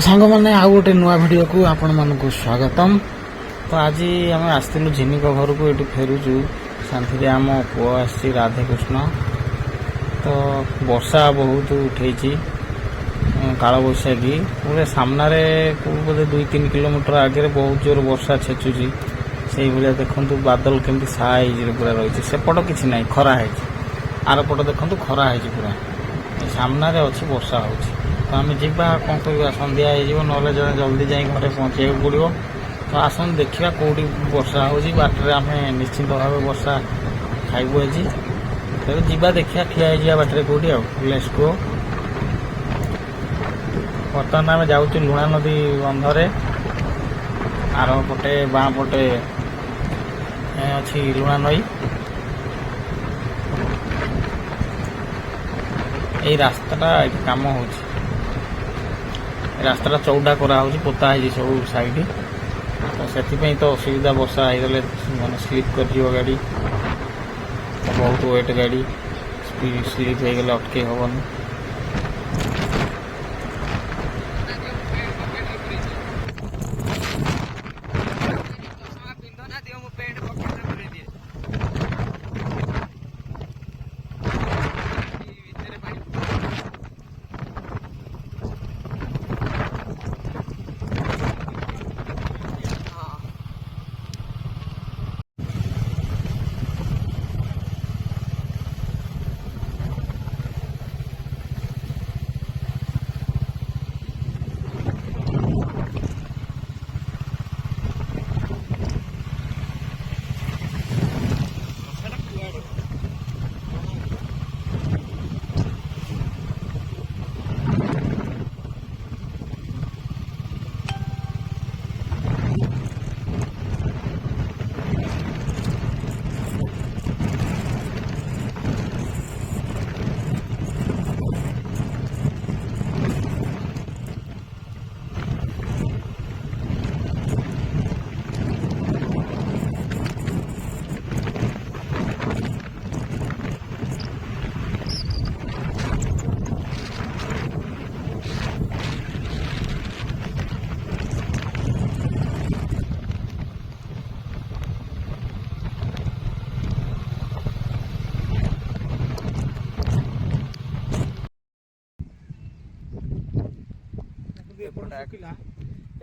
सांग मैंने आउ गोटे नुआ भिडियो को आपण मानक स्वागतम। तो आज आम आसलु झिनी घर को ये फेरुचु शांति आम पुओ आसी राधेकृष्ण। तो वर्षा बहुत उठे काल बैशाखी पूरे सामने बोधे 2-3 किलोमीटर आगे बहुत जोर वर्षा छेचुची से भाया देखु बादल केमती साइज पूरा रही सेपट कि ना खरा है आर पट देखु खरा है पूरा सामने अच्छी वर्षा हो। तो आम जा कौन करवा सन्ध्या हो ना जड़े जल्दी जा घर पहुँचा पड़ो। तो आसन देखा कौटी वर्षा हो बाटर आम निश्चिंत भाव वर्षा खाइबू आज तो जा देखा ठिया जा बाटर कौटी लेट्स गो। बर्तमान आम जाऊँ लुणा नदी बंधरे आर पटे बाँ पटे अच्छी लुणा नई। ये रास्ताटा काम हो रास्ता चौड़ा कराऊँ पोता है सब साइड। तो से तो असुविधा वर्षा होगले मैंने स्लीप कर गाड़ी बहुत वेट गाड़ी स्लीप हो गले अटके हेनी।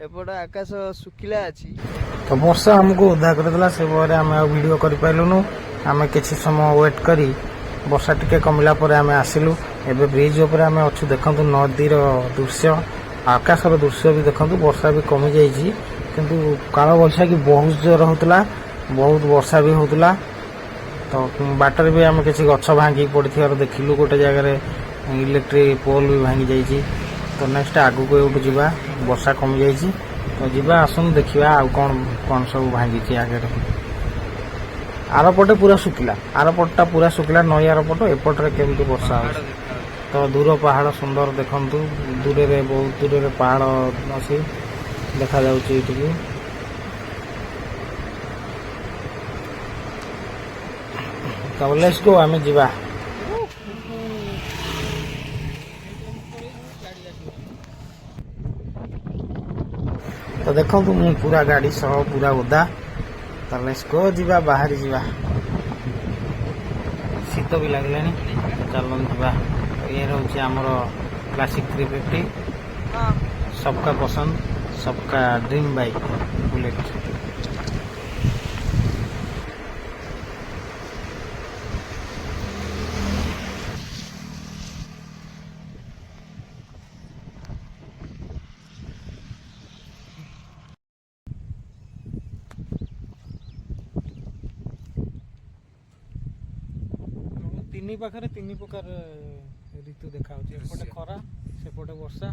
एपट आकाश सुखिला अच्छी। तो वर्षा हमको उद्धा करदेला से आम वीडियो कर पाइलुनु। आम किसी समय वेट करी वर्षा टिके कमिला परे आम आसिलु। एबे ब्रिज ऊपर आम अच्छु देखंतु नदीर दृश्य आकाशर दृश्य भी देखंतु वर्षा भी कमी जाइए किंतु काल बैशाखी बहुत जोर होता बहुत वर्षा भी होता। तो बाटर भी आम किसी गछ भांगी पड़े देखिलु गोटे जगार इलेक्ट्रिक पोल भी भांगी जाइए। तो नेक्स्ट आगु को एवटू जा वर्षा कमी जाइए तो जीवा आसन देखा आउ कौन कौन सब भांगी आगे। आर पटे पूरा शुखिला आर पटटा पूरा शुखिला नई आर पट एपटे केमती वर्षा हो। तो दूर पहाड़ सुंदर देखंतु दूर में बहुत दूर में पहाड़ अच्छी देखा जाउची एटिकी। तो लेट्स गो आमे जीवा। तो देखो मु पूरा गाड़ी सह पूरा ओदा। तो लेट्स गो जीवा बाहरी जीवा शीत भी लगले चलो जीवा। ये रोचे आमर क्लासिक 350 सबका पसंद सबका ड्रीम बाइक बुलेट। तीन पाखे 3 प्रकार ऋतु देखा एपटे खरा सेपटे वर्षा।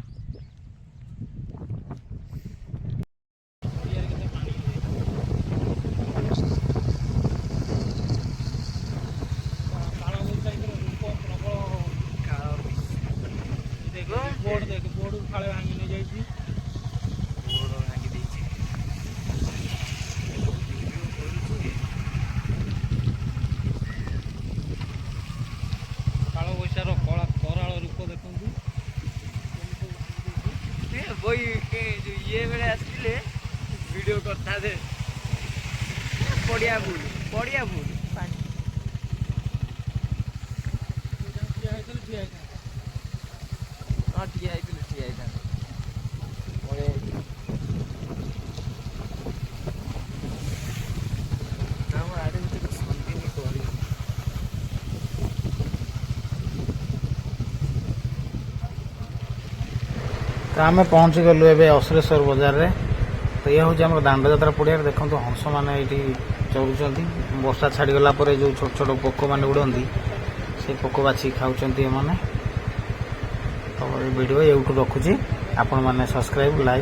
बोर्ड देख बोर्ड फाड़े भांगी नहीं जाइए बोर्ड भांगी देइछि। काल बैशार कला कराल रूप देखु ଭିଡ଼ିଓ କଥା ଦେ ପଡ଼ିଆ ବୁଲ ପାଣି ହଁ ଠିଆ ହେଇଥାନ୍ତି ଆମ ଆଡ଼େ ଭିତରେ ସନ୍ଧିନି କରି ତ ଆମେ ପହଞ୍ଚିଗଲୁ ଏବେ ଅଶ୍ଲେଶ୍ୱର ବଜାରରେ। ତ ଇଏ ହେଉଛି ଆମର ଦାଣ୍ଡଯାତ୍ରା ପଡ଼ିଆରେ। ଦେଖନ୍ତୁ ହଂସମାନେ ଏଇଠି ଚରୁଛନ୍ତି। ବର୍ଷା ଛାଡ଼ିଗଲା ପରେ ଯେଉଁ ଛୋଟ ଛୋଟ ପୋକମାନେ ଉଡ଼ନ୍ତି ସେ ପୋକ ବାଛିକି ଖାଉଛନ୍ତି ଏମାନେ। ତ ଏ ଭିଡ଼ିଓ ଏଇଠୁ ରଖୁଛି। ଆପଣମାନେ ସବସ୍କ୍ରାଇବ୍ ଲାଇକ୍